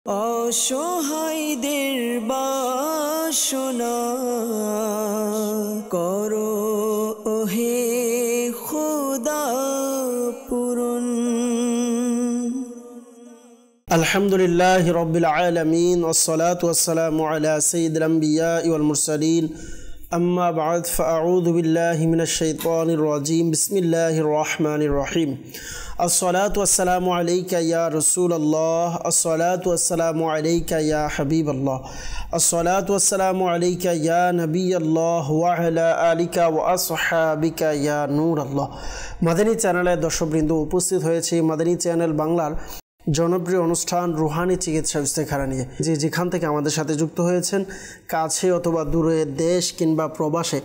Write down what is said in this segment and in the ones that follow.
অসহায়দের বাসনা করো ওহে খোদা পূরণ। আলহামদুলিল্লাহি রাব্বিল আলামিন ওয়াসসালাতু ওয়াসসালামু আলা সাইয়্যিদিল আমবিয়াই ওয়াল মুরসালিন আম্মা বা'দ ফাআউযু বিল্লাহি মিনাশ শাইতানির রাজীম বিসমিল্লাহির রহমানির রহিম। আসসালাতু ওয়াসসালামু আলাইকা ইয়া রাসূলুল্লাহ, আসসালাতু ওয়াসসালামু আলাইকা ইয়া হাবিবাল্লাহ, আসসালাতু ওয়াসসালামু আলাইকা ইয়া নবিয়াল্লাহ ওয়া আলা আলিকা ওয়া আসহাবিকা ইয়া নূরাল্লাহ। মাদানী চ্যানেলের দর্শকবৃন্দ, উপস্থিত হয়েছে মাদানী চ্যানেল বাংলার জনপ্রিয় অনুষ্ঠান রুহানি চিকিৎসা ইস্তেখারা নিয়ে। যেখান থেকে আমাদের সাথে যুক্ত হয়েছেন, কাছে অথবা দূরে, দেশ কিংবা প্রবাসে,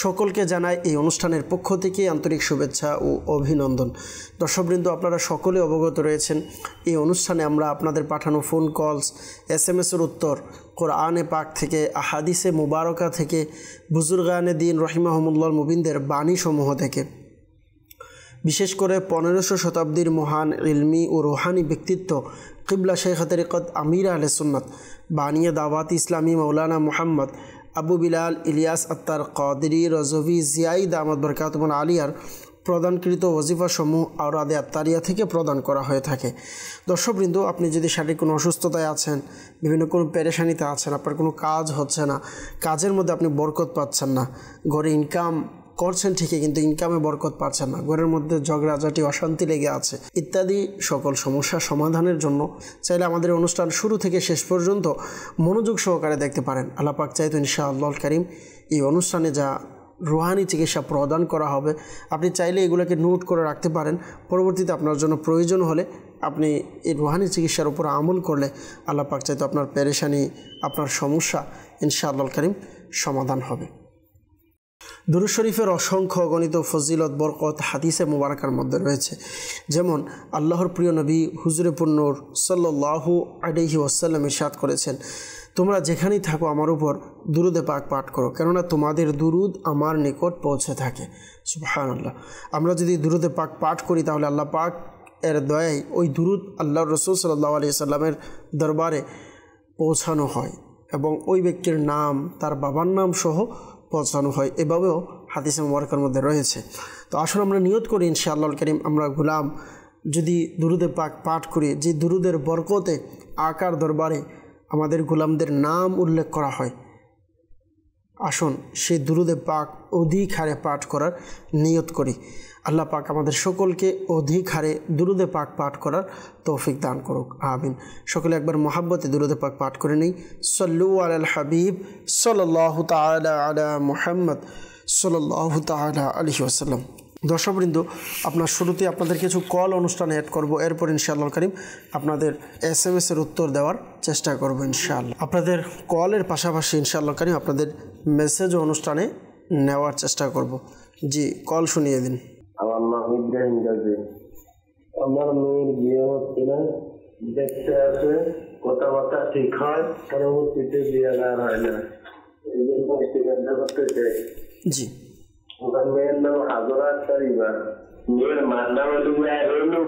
সকলকে জানাই এই অনুষ্ঠানের পক্ষ থেকে আন্তরিক শুভেচ্ছা ও অভিনন্দন। দর্শকবৃন্দ, আপনারা সকলে অবগত রয়েছেন এই অনুষ্ঠানে আমরা আপনাদের পাঠানো ফোন কলস, SMS-এর উত্তর, কোরআনে পাক থেকে, আহাদিসে মুবারকা থেকে, বুজুর্গানে দিন রহিমাহুমুল্লাহ মুবিনদের বাণীসমূহ থেকে, বিশেষ করে 1500 শতাব্দীর মহান ইলমি ও রুহানি ব্যক্তিত্ব কিবলা শেখ তরিকত আমির আহলে সুন্নাত বানিয়ে দাওয়াত ইসলামী মৌলানা মুহাম্মদ আবু বিলাল ইলিয়াস আত্তার কাদেরী রজভী জিয়াই দামাত বরকাতুল আলিয়ার প্রদানকৃত ওজিফাসমূহ আওরাদে আত্তারিয়া থেকে প্রদান করা হয়ে থাকে। দর্শকবৃন্দ, আপনি যদি শারীরিক কোনো অসুস্থতায় আছেন, বিভিন্ন কোনো পেরেশানিতে আছেন, আপনার কোনো কাজ হচ্ছে না, কাজের মধ্যে আপনি বরকত পাচ্ছেন না, ঘরে ইনকাম করছেন ঠিকই কিন্তু ইনকামে বরকত পাচ্ছেন না, ঘরের মধ্যে ঝগড়াঝাটি অশান্তি লেগে আছে ইত্যাদি সকল সমস্যা সমাধানের জন্য চাইলে আমাদের অনুষ্ঠান শুরু থেকে শেষ পর্যন্ত মনোযোগ সহকারে দেখতে পারেন। আল্লাহ পাক চাইতো ইনশাআল্লাহ কারীম এই অনুষ্ঠানে যা রুহানি চিকিৎসা প্রদান করা হবে, আপনি চাইলে এগুলোকে নোট করে রাখতে পারেন। পরবর্তীতে আপনার জন্য প্রয়োজন হলে আপনি এই রুহানি চিকিৎসার উপর আমল করলে আল্লাহ পাক চাইতো আপনার পেরেশানি, আপনার সমস্যা ইনশাআল্লাহ কারীম সমাধান হবে। দুরূদ শরীফের অসংখ্য অগণিত ফজিলত বরকত হাদিসে মুবারাকার মধ্যে রয়েছে। যেমন আল্লাহর প্রিয় নবী হুজুরে পুন্নূর সাল্লাল্লাহু আলাইহি ওয়াসাল্লাম ইরশাদ করেছেন, তোমরা যেখানেই থাকো আমার উপর দুরুদে পাক পাঠ করো, কেননা তোমাদের দুরুদ আমার নিকট পৌঁছে থাকে। সুবহানাল্লাহ। আমরা যদি দুরুদে পাক পাঠ করি তাহলে আল্লাহ পাক এর দয়ায় ওই দুরুদ আল্লাহর রাসূল সাল্লাল্লাহু আলাইহি সাল্লামের দরবারে পৌঁছানো হয় এবং ওই ব্যক্তির নাম, তার বাবার নাম সহ পৌঁছানো হয়। এভাবেও হাদিসে মুবারকার মধ্যে রয়েছে। তো আসলে আমরা নিয়ত করি ইনশাআল্লাহ কারীম আমরা গোলাম যদি দুরুদে পাক পাঠ করি, যে দুরুদের বরকতে আকার দরবারে আমাদের গোলামদের নাম উল্লেখ করা হয়, আসুন সেই দুরুদে পাক অধিক হারে পাঠ করার নিয়ত করি। আল্লাহ পাক আমাদের সকলকে অধিক হারে দুরুদে পাক পাঠ করার তৌফিক দান করুক, আমিন। সকলে একবার মহাব্বতে দুরুদে পাক পাঠ করে নেই। সল্লু আলাল হাবিব সাল্লাল্লাহু তাআলা আলা মুহাম্মদ সাল্লাল্লাহু তাআলা আলাইহি ওয়াসাল্লাম। দর্শকবৃন্দ, আপনার শুরুতে আপনাদের কিছু কল অনুষ্ঠানে অ্যাড করব, এরপর ইনশাআল্লাহ কারীম আপনাদের SMS-এর উত্তর দেওয়ার চেষ্টা করব ইনশাআল্লাহ। আপনাদের কলের পাশাপাশি ইনশাআল্লাহ কারীম আপনাদের মেসেজও অনুষ্ঠানে নেওয়ার চেষ্টা করব। জি, কল শুনিয়ে দিন। আমার নাম ইব্রাহিম গাজী। আমার মেয়ের বিয়ে হচ্ছে না, দেখতে আছে, কথাবার্তা ঠিক হয়, পরবর্তীতে বিয়ে আর হয় না, এই জন্য জিজ্ঞাসা করতে চাই। জি। ওখান মেয়ের নাম হাজরা আক্তার ইবা, মেয়ের মার নাম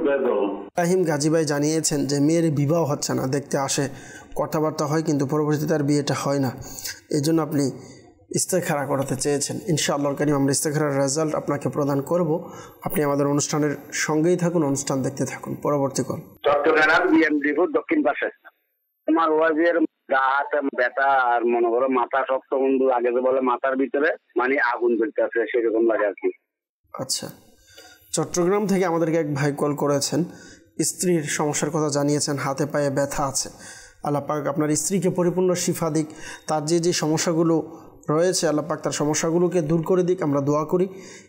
বেগম। ইব্রাহিম গাজী ভাই জানিয়েছেন যে মেয়ের বিবাহ হচ্ছে না, দেখতে আসে, কথাবার্তা হয়, কিন্তু পরবর্তীতে তার বিয়েটা হয় না। এই জন্য আপনি ইস্তেখারা করাতে চেয়েছেন। ইনশাআল্লাহ কারীম আমরা ইস্তেখারার রেজাল্ট আপনাকে প্রদান করব। আপনি আমাদের অনুষ্ঠানের সঙ্গেই থাকুন, অনুষ্ঠান দেখতে থাকুন। পরবর্তী কল। চট্টগ্রাম বিএমডিপুর দক্ষিণ পাশে আমার ওয়াইফের গা হাতে ব্যথা আর মনে করো মাথা শক্ত বন্ধু, আগে যে বলে মাথার ভিতরে মানে আগুন জ্বলতেছে, সেরকম লাগে আর কি। আচ্ছা, চট্টগ্রাম থেকে আমাদেরকে এক ভাই কল করেছেন, স্ত্রীর সমস্যার কথা জানিয়েছেন, হাতে পায়ে ব্যথা আছে। আল্লাহ পাক আপনার স্ত্রীকে পরিপূর্ণ শিফা দিক, তার যে যে সমস্যাগুলো রয়েছে আল্লাহ পাক তার সমস্যাগুলোকে দূর করে দিক, আমরা দোয়া করি।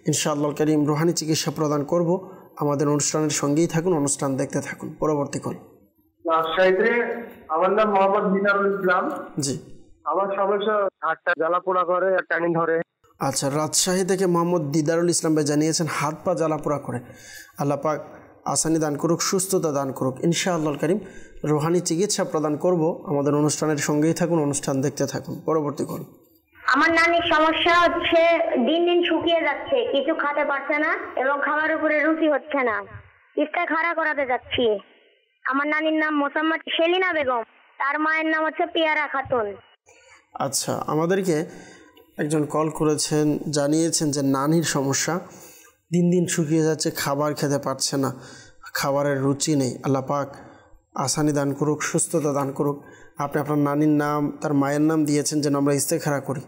ইনশাআল্লাহ কারীম রুহানি চিকিৎসা প্রদান করব। আমাদের অনুষ্ঠানের সঙ্গেই থাকুন, অনুষ্ঠান দেখতে থাকুন। পরবর্তী কল। রাজশাহীতে আমার নাম মোহাম্মদ দিদারুল ইসলাম। জি। আমার সমস্যা হাতটা জ্বালাপোড়া করে, টানি ধরে। আচ্ছা, রাজশাহী থেকে মোহাম্মদ দিদারুল ইসলাম ভাই জানিয়েছেন হাত পা জ্বালাপোড়া করে। আল্লাহ পাক আসানি দান করুক, সুস্থতা দান করুক। ইনশাআল্লাহ কারীম রুহানি চিকিৎসা প্রদান করব। আমাদের অনুষ্ঠানের সঙ্গেই থাকুন, অনুষ্ঠান দেখতে থাকুন। পরবর্তী কল। আমার নানির সমস্যা হচ্ছে দিন দিন শুকিয়ে যাচ্ছে, কিছু খেতে পারছে না এবং খাবার উপরে রুচি হচ্ছে না। ইস্তেখারা করাতে যাচ্ছি। আমার নানির নাম মোসাম্মদ সেলিনা বেগম। তার মায়ের নাম হচ্ছে পিয়ারা খাতুন। আচ্ছা, আমাদেরকে একজন কল করেছেন, জানিয়েছেন যে নানির সমস্যা, দিন দিন শুকিয়ে যাচ্ছে, খাবার খেতে পারছে না, খাবারের রুচি নেই। আল্লাহ পাক আসানি দান করুক, সুস্থতা দান করুক। আপনি আপনার নানির নাম, তার মায়ের নাম দিয়েছেন যেন আমরা ইস্তেখারা করি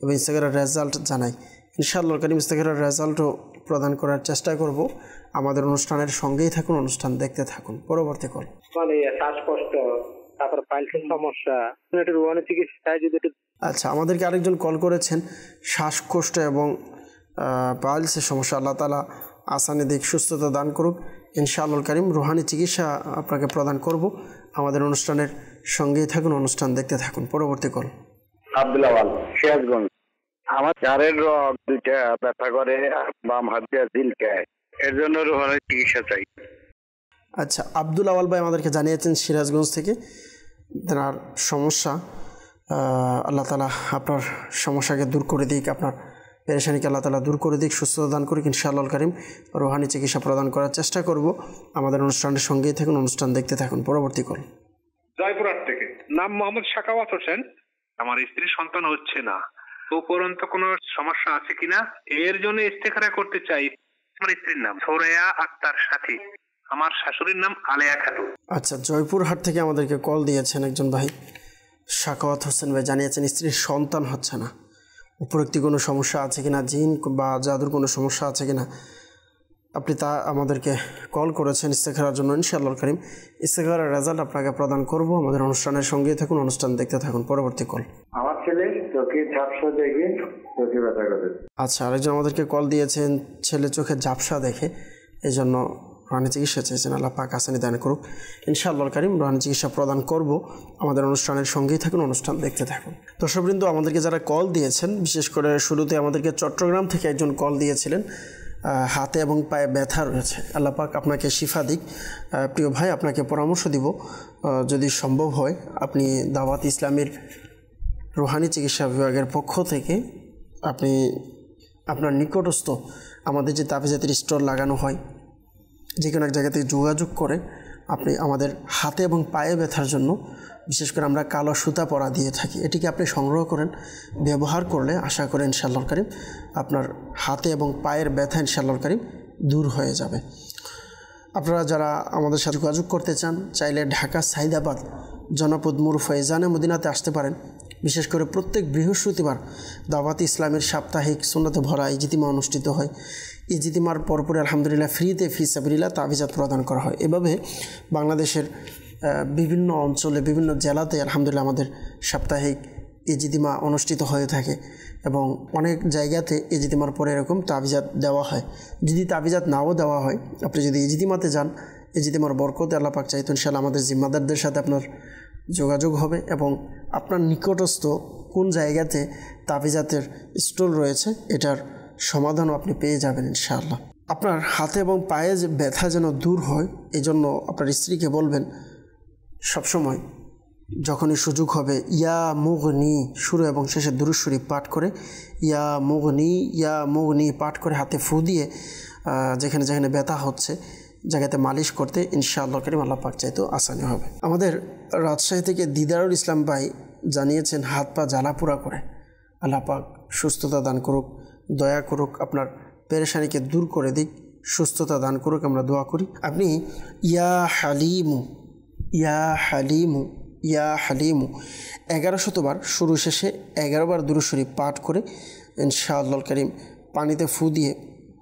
এবং ইস্তেখারার রেজাল্ট জানাই। ইনশাআল্লাহ কারীম ইস্তেখারার রেজাল্টও প্রদান করার চেষ্টা করব। আমাদের অনুষ্ঠানের সঙ্গেই থাকুন, অনুষ্ঠান দেখতে থাকুন। পরবর্তী কল। মানে শ্বাসকষ্ট, তারপর পাইলসের সমস্যা, একটু রুহানি চিকিৎসা যদি একটু। আচ্ছা, আমাদেরকে আরেকজন কল করেছেন শ্বাসকষ্ট এবং পাইলসের সমস্যা। আল্লাহ তাআলা আসানি দিক, সুস্থতা দান করুক। ইনশাআল্লাহ কারীম রুহানি চিকিৎসা আপনাকে প্রদান করব। আমাদের অনুষ্ঠানের সঙ্গেই থাকুন, অনুষ্ঠান দেখতে থাকুন। পরবর্তী কল। আব্দুল আওয়াল, সিরাজগঞ্জ। আমার ঘাড়ের রগ দুইটা ব্যথা করে, বাম হাত দিয়ে ঝিলকায়, এর জন্য রুহানি চিকিৎসা চাই। আচ্ছা, আব্দুল আওয়াল ভাই আমাদেরকে জানিয়েছেন সিরাজগঞ্জ থেকে তার সমস্যা। আল্লাহ তাআলা আপনার সমস্যাকে দূর করে দিক, আপনার পেরেশানিকে আল্লাহ তাআলা দূর করে দিক, সুস্থতা দান করুক। ইনশাআল্লাহ কারীম রুহানি চিকিৎসা প্রদান করার চেষ্টা করব। আমাদের অনুষ্ঠানের সঙ্গেই থাকুন, অনুষ্ঠান দেখতে থাকুন। পরবর্তী কল। জয়পুরহাট থেকে, নাম মোহাম্মদ সাখাওয়াত হোসেন। আমার স্ত্রীর সন্তান হচ্ছে না, তো উপরন্ত কোনো সমস্যা আছে কিনা এর জন্য ইস্তেখারা করতে চাই। আমার স্ত্রীর নাম সোরায়া আক্তার সাথী, আমার শাশুড়ির নাম আলেয়া খাতুন। আচ্ছা, জয়পুরহাট থেকে আমাদেরকে কল দিয়েছেন একজন ভাই, সাখাওয়াত হোসেন ভাই, জানিয়েছেন স্ত্রীর সন্তান হচ্ছে না, উপরোক্ত কোনো সমস্যা আছে কিনা, জিন বা জাদুর কোনো সমস্যা আছে কিনা, আপনি তা আমাদেরকে কল করেছেন ইস্তেখারার জন্য। ইনশাআল্লাহ কারীম ইস্তেখারার রেজাল্ট আপনাকে প্রদান করব। আমাদের অনুষ্ঠানের সঙ্গেই থাকুন, অনুষ্ঠান দেখতে থাকুন। পরবর্তী কল। আমার ছেলে চোখে ঝাপসা দেখে চোখে ব্যথা করে। আচ্ছা, আরেকজন আমাদেরকে কল দিয়েছেন, ছেলে চোখে ঝাপসা দেখে, এই জন্য রুহানি চিকিৎসা চেয়েছেন। আল্লাহ পাক আসানি দান করুক। ইনশাআল্লাহ কারীম রুহানি চিকিৎসা প্রদান করব। আমাদের অনুষ্ঠানের সঙ্গেই থাকুন, অনুষ্ঠান দেখতে থাকুন। দর্শকবৃন্দ, আমাদেরকে যারা কল দিয়েছেন, বিশেষ করে শুরুতে আমাদেরকে চট্টগ্রাম থেকে একজন কল দিয়েছিলেন, হাতে এবং পায়ে ব্যথা রয়েছে। আল্লাহ পাক আপনাকে শিফা দিক। প্রিয় ভাই, আপনাকে পরামর্শ দিব, যদি সম্ভব হয় আপনি দাওয়াত ইসলামের রুহানি চিকিৎসা বিভাগের পক্ষ থেকে আপনি আপনার নিকটস্থ আমাদের যে তাবিজাতের স্টোর লাগানো হয়, যে কোনো এক জায়গা থেকে যোগাযোগ করে আপনি আমাদের হাতে এবং পায়ে ব্যথার জন্য, বিশেষ করে আমরা কালো সুতা পরা দিয়ে থাকি, এটিকে আপনি সংগ্রহ করেন। ব্যবহার করলে আশা করেন ইনশাআল্লাহ কারীম আপনার হাতে এবং পায়ের ব্যথা ইনশাআল্লাহ কারীম দূর হয়ে যাবে। আপনারা যারা আমাদের সাথে যোগাযোগ করতে চান, চাইলে ঢাকা সাইদাবাদ জনপদ মুর ফয়জানে মদিনাতে আসতে পারেন। বিশেষ করে প্রত্যেক বৃহস্পতিবার দাওয়াত ইসলামের সাপ্তাহিক সুন্নতে ভরা ইজতিমা অনুষ্ঠিত হয়। ইজতিমার পরপরে আলহামদুলিল্লাহ ফ্রিতে ফিসাবিলিল্লাহ তাবিজাত প্রদান করা হয়। এভাবে বাংলাদেশের বিভিন্ন অঞ্চলে, বিভিন্ন জেলাতে আলহামদুলিল্লাহ আমাদের সাপ্তাহিক ইজতিমা অনুষ্ঠিত হয়ে থাকে এবং অনেক জায়গাতে ইজতিমার পরে এরকম তাবিজাত দেওয়া হয়। যদি তাবিজাত নাও দেওয়া হয়, আপনি যদি ইজতিমাতে যান, ইজতিমার বরকতে আল্লাহ পাক চাইতো ইনশাআল্লাহ আমাদের জিম্মাদারদের সাথে আপনার যোগাযোগ হবে এবং আপনার নিকটস্থ কোন জায়গাতে তাবিজাতের স্টোর রয়েছে এটার সমাধানও আপনি পেয়ে যাবেন ইনশাআল্লাহ। আপনার হাতে এবং পায়ে যে ব্যথা যেন দূর হয়, এই জন্য আপনার স্ত্রীকে বলবেন সবসময় যখনই সুযোগ হবে ইয়া মুগনি শুরু এবং শেষে দুরূদ শরীফ পাঠ করে, ইয়া মুগনি পাঠ করে হাতে ফু দিয়ে যেখানে যেখানে ব্যথা হচ্ছে জায়গাতে মালিশ করতে ইনশাআল্লাহ কারীম আল্লাহ পাক চাইতো আসানি হবে। আমাদের রাজশাহী থেকে দিদারুল ইসলাম ভাই জানিয়েছেন হাত পা জ্বালাপোড়া করে। আল্লাহ পাক সুস্থতা দান করুক, দয়া করুক, আপনার পেরেশানিকে দূর করে দিক, সুস্থতা দান করুক, আমরা দোয়া করি। আপনি ইয়া হালিমু 1100 বার শুরু শেষে 11 বার দুরূদ শরীফ পাঠ করে ইনশাআল্লাহ কারীম পানিতে ফু দিয়ে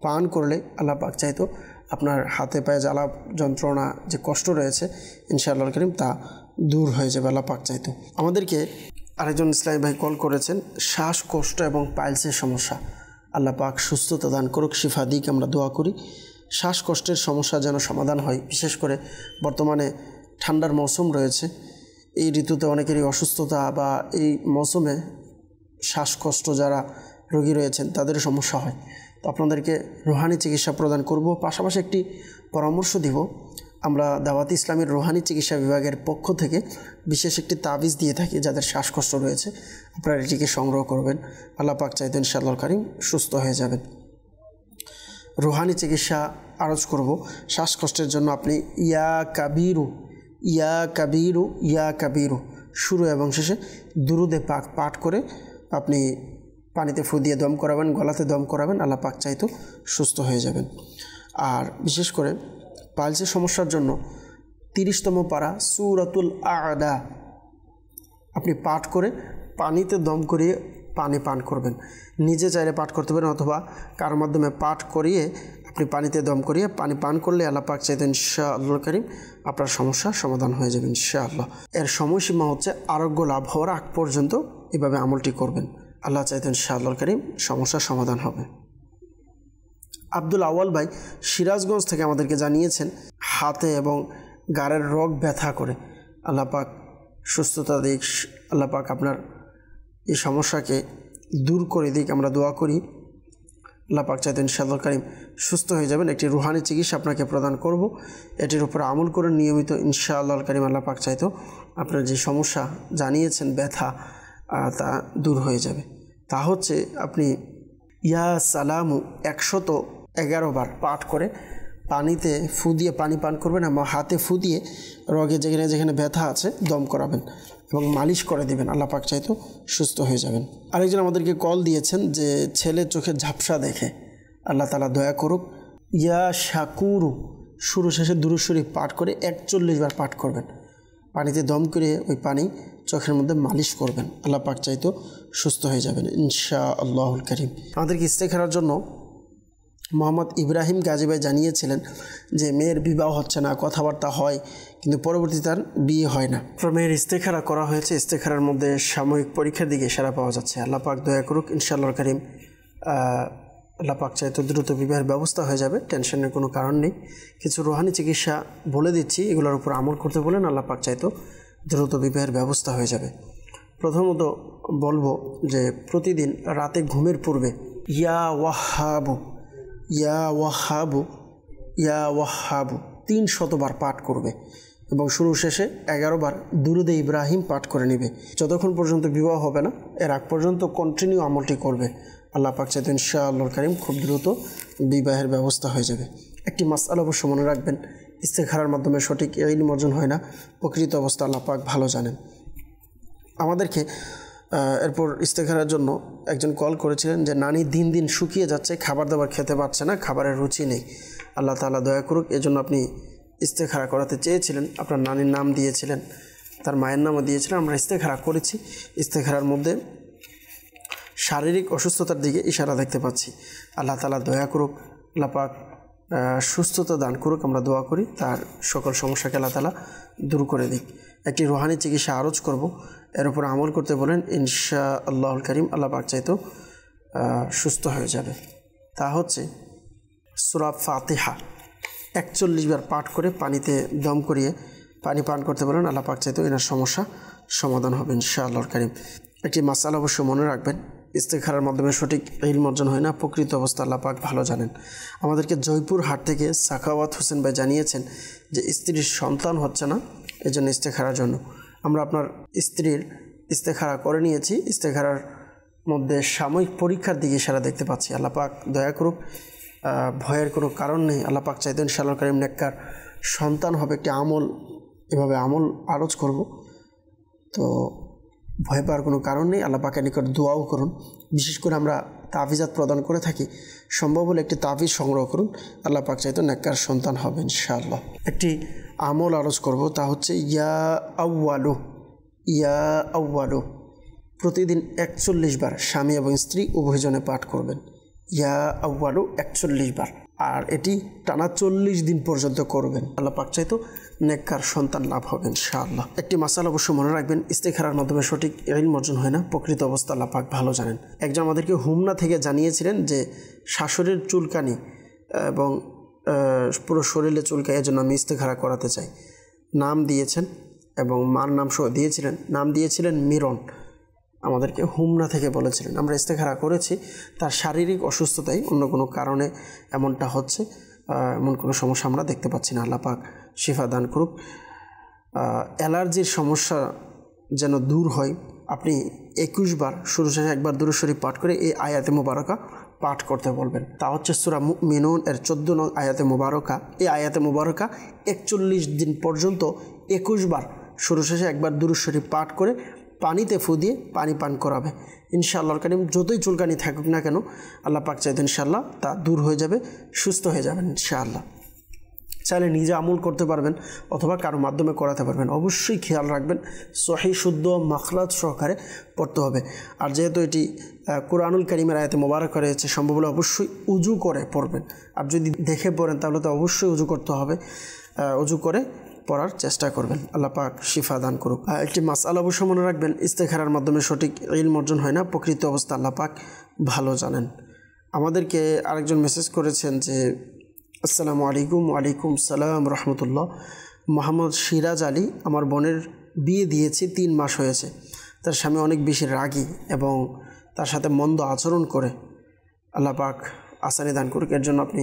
পান করলে আল্লাহ পাক চাইতো আপনার হাতে পায়ে জ্বালা যন্ত্রণা যে কষ্ট রয়েছে ইনশাআল্লাহ কারীম তা দূর হয়ে যাবে। আল্লাহ পাক চাইতো। আমাদেরকে আরেকজন ইসলামী ভাই কল করেছেন, শ্বাসকষ্ট এবং পাইলসের সমস্যা। আল্লাহ পাক সুস্থতা দান করুক, শিফা দিক, আমরা দোয়া করি। শ্বাসকষ্টের সমস্যা যেন সমাধান হয়। বিশেষ করে বর্তমানে ঠান্ডার মৌসুম রয়েছে, এই ঋতুতে অনেকেরই অসুস্থতা বা এই মৌসুমে শ্বাসকষ্ট যারা রোগী রয়েছেন তাদের সমস্যা হয়। তো আপনাদেরকে রুহানি চিকিৎসা প্রদান করব, পাশাপাশি একটি পরামর্শ দিব। আমরা দাওয়াত ইসলামের রুহানি চিকিৎসা বিভাগের পক্ষ থেকে বিশেষ একটি তাবিজ দিয়ে থাকি যাদের শ্বাসকষ্ট রয়েছে, আপনারা এটিকে সংগ্রহ করবেন। আল্লাহ পাক চাইতে ইনশাআল্লাহ কারীম সুস্থ হয়ে যাবেন। রুহানি চিকিৎসা আরজ করব। শ্বাসকষ্টের জন্য আপনি ইয়া কাবিরু শুরু এবং শেষে দুরুদে পাক পাঠ করে আপনি পানিতে ফু দিয়ে দম করাবেন, গলাতে দম করাবেন, আল্লাহ পাক চাইতো সুস্থ হয়ে যাবেন। আর বিশেষ করে পাইলসের সমস্যার জন্য 30তম পারা সূরাতুল আ'লা আপনি পাঠ করে পানিতে দম করিয়ে পানি পান করবেন। নিজে চাইলে পাঠ করতে পারেন অথবা কার মাধ্যমে পাঠ করিয়ে আপনি পানিতে দম করিয়ে পানি পান করলে আল্লাহ পাক চাইতেন ইনশাআল্লাহ কারীম আপনার সমস্যার সমাধান হয়ে যাবে ইনশাআল্লাহ। এর সময়সীমা হচ্ছে আরোগ্য লাভ হওয়ার আগ পর্যন্ত এভাবে আমলটি করবেন। আল্লাহ চাইতেন ইনশাআল্লাহ কারীম সমস্যার সমাধান হবে। আব্দুল আউয়াল ভাই সিরাজগঞ্জ থেকে আমাদেরকে জানিয়েছেন হাতে এবং গাড়ের রগ ব্যথা করে। আল্লাহ পাক সুস্থতা দিক, আল্লাহ পাক আপনার এই সমস্যাকে দূর করে দিক, আমরা দোয়া করি। আল্লাহ পাক চাইতেন ইনশাআল্লাহ কারীম সুস্থ হয়ে যাবেন। একটি রুহানি চিকিৎসা আপনাকে প্রদান করব, এটির উপর আমল করে নিয়মিত ইনশাআল্লাহ কারীম আল্লাহ পাক চাইতো আপনার যে সমস্যা জানিয়েছেন ব্যথা তা দূর হয়ে যাবে। তা হচ্ছে আপনি ইয়া সালামু 111 বার পাঠ করে পানিতে ফু দিয়ে পানি পান করবেন এবং হাতে ফু দিয়ে রগে যেখানে যেখানে ব্যথা আছে দম করাবেন এবং মালিশ করে দেবেন। আল্লাহ পাক চাইতো সুস্থ হয়ে যাবেন। আরেকজন আমাদেরকে কল দিয়েছেন যে ছেলে চোখে ঝাপসা দেখে, আল্লাহ তাআলা দয়া করুক। ইয়া শাকুরু শুরু শেষে দুরূদ শরীফ পাঠ করে 41 বার পাঠ করবেন, পানিতে দম করে ওই পানি চোখের মধ্যে মালিশ করবেন। আল্লাহ পাক চাইতো সুস্থ হয়ে যাবেন ইনশাআল্লাহুল কারীম। আমাদেরকে ইস্তেখারার জন্য মোহাম্মদ ইব্রাহিম গাজী ভাই জানিয়েছিলেন যে মেয়ের বিবাহ হচ্ছে না, কথাবার্তা হয় কিন্তু পরবর্তীতে তার বিয়ে হয় না। মেয়ের ইস্তেখারা করা হয়েছে, ইস্তেখারার মধ্যে সাময়িক পরীক্ষার দিকে ইশারা পাওয়া যাচ্ছে। আল্লাহ পাক দয়া করুক ইনশাআল্লাহ কারীম। আল্লাহ পাক চাইতো দ্রুত বিবাহের ব্যবস্থা হয়ে যাবে, টেনশনের কোনো কারণ নেই। কিছু রুহানি চিকিৎসা বলে দিচ্ছি, এগুলোর উপর আমল করতে বলেন, আল্লাহ পাক চাইতো দ্রুত বিবাহের ব্যবস্থা হয়ে যাবে। প্রথমত বলবো যে প্রতিদিন রাতে ঘুমের পূর্বে ইয়া ওয়াহাবু ইয়া ওয়াহাবু ইয়া ওয়াহাবু 300 বার পাঠ করবে এবং শুরু শেষে 11 বার দুরুদে ইব্রাহিম পাঠ করে নেবে। যতক্ষণ পর্যন্ত বিবাহ হবে না এর আগ পর্যন্ত কন্টিনিউ আমলটি করবে। আল্লাহ পাক চাইতেন ইনশাআল্লাহ কারীম খুব দ্রুত বিবাহের ব্যবস্থা হয়ে যাবে। একটি মাসআলা অবশ্য মনে রাখবেন, ইস্তেখারার মাধ্যমে সঠিক ইলম অর্জন হয় না, প্রকৃত অবস্থা আল্লাহ পাক ভালো জানেন। আমাদেরকে এরপর ইস্তেখারার জন্য একজন কল করেছিলেন যে নানি দিন দিন শুকিয়ে যাচ্ছে, খাবার দাবার খেতে পারছে না, খাবারের রুচি নেই। আল্লাহ তাআলা দয়া করুক। এজন্য আপনি ইস্তেখারা করাতে চেয়েছিলেন, আপনার নানির নাম দিয়েছিলেন, তার মায়ের নামও দিয়েছিলেন। আমরা ইস্তেখারা করেছি। ইস্তেখারার মধ্যে শারীরিক অসুস্থতার দিকে ইশারা দেখতে পাচ্ছি। আল্লাহ তাআলা দয়া করুক, আল্লাহ পাক সুস্থতা দান করুক, আমরা দোয়া করি তার সকল সমস্যাকে আল্লাহ তাআলা দূর করে দিক। একটি রুহানি চিকিৎসা আরজ করব, এর উপর আমল করতে বলেন ইনশাআল্লাহুল কারীম আল্লাহ পাক চাইতো সুস্থ হয়ে যাবে। তা হচ্ছে সূরা ফাতিহা 41 বার পাঠ করে পানিতে দম করিয়ে পানি পান করতে বলেন, আল্লাহ পাক চাইতো এনার সমস্যা সমাধান হবে ইনশাআল্লাহুল কারীম। একটি মাসআলা অবশ্য মনে রাখবেন, ইস্তেখারার মাধ্যমে সঠিক ইলম অর্জন হয় না, প্রকৃত অবস্থা আল্লাহ পাক ভালো জানেন। আমাদেরকে জয়পুর হাট থেকে সাখাওয়াত হোসেন ভাই জানিয়েছেন যে স্ত্রীর সন্তান হচ্ছে না, এই জন্য ইস্তেখারার জন্য। আমরা আপনার স্ত্রীর ইস্তেখারা করে নিয়েছি, ইস্তেখারার মধ্যে সাময়িক পরীক্ষার দিকে ইশারা দেখতে পাচ্ছি। আল্লাহ পাক দয়া করুক, ভয়ের কোনো কারণ নেই। আল্লাহ পাক চাইতেন ইনশাআল্লাহ কারীম নেককার সন্তান হবে। একটি আমল এভাবে আমল আরজ করব, তো ভয় পাওয়ার কোনো কারণ নেই। আল্লাহ পাকের নিকট দোয়াও করুন। বিশেষ করে আমরা তাবিজাত প্রদান করে থাকি, সম্ভব হলে একটি তাবিজ সংগ্রহ করুন, আল্লাহ পাক চাইতো নেককার সন্তান হবে ইনশাআল্লাহ। একটি আমল আরজ করব, তা হচ্ছে ইয়া আউয়ালু ইয়া আউয়ালু প্রতিদিন 41 বার স্বামী এবং স্ত্রী উভয়জনে পাঠ করবেন। ইয়া আউয়ালু 41 বার, আর এটি টানা 40 দিন পর্যন্ত করবেন। আল্লাহ পাক চাইতো নেককার সন্তান লাভ হবে ইনশাআল্লাহ। একটি মাসআলা অবশ্য মনে রাখবেন, ইস্তেখারার মাধ্যমে সঠিক ইলম অর্জন হয় না, প্রকৃত অবস্থা আল্লাহ পাক ভালো জানেন। একজন আমাদেরকে হুমনা থেকে জানিয়েছিলেন যে শাশুড়ির চুলকানি এবং পুরো শরীরে চুলকায়, এজন্য আমি ইস্তেখারা করাতে চাই। নাম দিয়েছেন এবং মার নাম সহ দিয়েছিলেন, নাম দিয়েছিলেন মিরন। আমাদেরকে হুমনা থেকে বলেছিলেন। আমরা ইস্তেখারা করেছি, তার শারীরিক অসুস্থতায় অন্য কোনো কারণে এমনটা হচ্ছে, এমন কোনো সমস্যা আমরা দেখতে পাচ্ছি না। আল্লাহ পাক শিফা দান করুক। অ্যালার্জির সমস্যা যেন দূর হয়, আপনি 21 বার শুরু শেষে একবার দুরূদ শরীফ পাঠ করে এই আয়াতে মুবারকা পাঠ করতে বলবেন। তা হচ্ছে সূরা মুমিনুন এর 14 নং আয়াতে মুবারকা। এই আয়াতে মুবারকা 41 দিন পর্যন্ত 21 বার শুরু শেষে একবার দুরূদ শরীফ পাঠ করে পানিতে ফু দিয়ে পানি পান করাবে। ইনশাআল্লাহর কারীম যতই চুলকানি থাকুক না কেন আল্লাহ পাক চাইতে ইনশাআল্লাহ তা দূর হয়ে যাবে, সুস্থ হয়ে যাবেন ইনশাআল্লাহ। চাইলে নিজে আমল করতে পারবেন অথবা কারো মাধ্যমে করাতে পারবেন। অবশ্যই খেয়াল রাখবেন সহিহ শুদ্ধ মাখরাজ সহকারে পড়তে হবে। আর যেহেতু এটি কোরআনুল কারীমের আয়াতে মোবারক রয়েছে, সম্ভব হলে অবশ্যই উজু করে পড়বেন। আর যদি দেখে পড়েন তাহলে তো অবশ্যই উজু করতে হবে, উজু করে পড়ার চেষ্টা করবেন। আল্লাহ পাক শিফা দান করুক। একটি মাসআলা অবশ্যই মনে রাখবেন, ইস্তেখারার মাধ্যমে সঠিক ইলম অর্জন হয় না, প্রকৃত অবস্থা আল্লাহ পাক ভালো জানেন। আমাদেরকে আরেকজন মেসেজ করেছেন যে আসসালামু আলাইকুম। ওয়ালাইকুম সালাম রহমতুল্লাহ। মোহাম্মদ সিরাজ আলী, আমার বোনের বিয়ে দিয়েছি, 3 মাস হয়েছে। তার স্বামী অনেক বেশি রাগী এবং তার সাথে মন্দ আচরণ করে। আল্লাহ পাক আসানি দান করুক। এর জন্য আপনি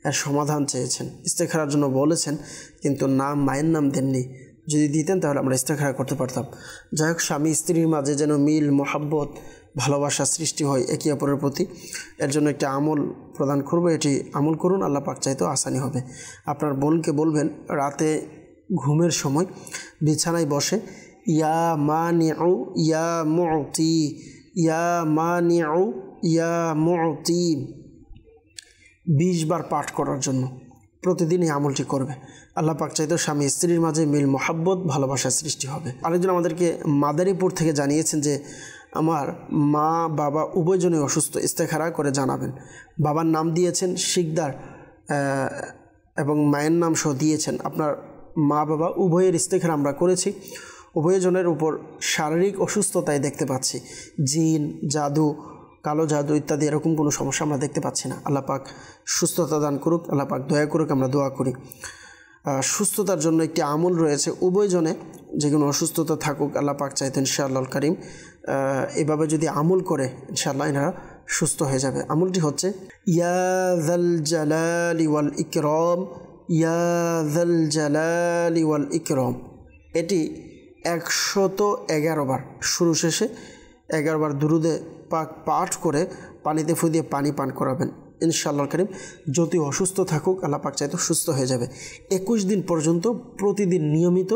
এর সমাধান চেয়েছেন, ইস্তেখারার জন্য বলেছেন, কিন্তু মায়ের নাম দেননি। যদি দিতেন তাহলে আমরা ইস্তেখারা করতে পারতাম। যাই হোক, স্বামী স্ত্রীর মাঝে যেন মিল মহাব্বত ভালোবাসা সৃষ্টি হয় একে অপরের প্রতি, এর জন্য একটি আমল প্রদান করব। এটি আমল করুন, আল্লাহ পাক চাইতেও আসানি হবে। আপনার বোনকে বলবেন রাতে ঘুমের সময় বিছানায় বসে ইয়া মানিউ ইয়া মুতি, ইয়া মানিউ ইয়া মুতি 20 বার পাঠ করার জন্য প্রতিদিন এই আমলটি করবে। আল্লাহ পাক চাইতেও স্বামী স্ত্রীর মাঝে মিল মহাব্বত ভালোবাসার সৃষ্টি হবে। আরেকজন আমাদেরকে মাদারীপুর থেকে জানিয়েছেন যে আমার মা বাবা উভয়জনই অসুস্থ, ইস্তেখারা করে জানাবেন। বাবার নাম দিয়েছেন শিকদার এবং মায়ের নাম সহ দিয়েছেন। আপনার মা বাবা উভয়ের ইস্তেখারা আমরা করেছি, উভয়জনের উপর শারীরিক অসুস্থতায় দেখতে পাচ্ছি, জিন, জাদু, কালো জাদু ইত্যাদি এরকম কোনো সমস্যা আমরা দেখতে পাচ্ছি না। আল্লাহ পাক সুস্থতা দান করুক, আল্লাহ পাক দয়া করুক, আমরা দোয়া করি। সুস্থতার জন্য একটি আমল রয়েছে, উভয়জনে যে কোনো অসুস্থতা থাকুক আল্লাহ পাক চাইতেন ইনশাআল্লাহ কারীম এভাবে যদি আমল করে ইনশাআল্লাহ এনারা সুস্থ হয়ে যাবে। আমলটি হচ্ছে ইয়া যাল জালালি ওয়াল ইকরাম, ইয়া যাল জালালি ওয়াল ইকরাম। এটি 111 বার শুরু শেষে 11 বার দুরুদে পাক পাঠ করে পানিতে ফু দিয়ে পানি পান করাবেন। ইনশাআল্লাহ কারীম যতই অসুস্থ থাকুক আল্লাহ পাক চাইতে সুস্থ হয়ে যাবে। 21 দিন পর্যন্ত প্রতিদিন নিয়মিত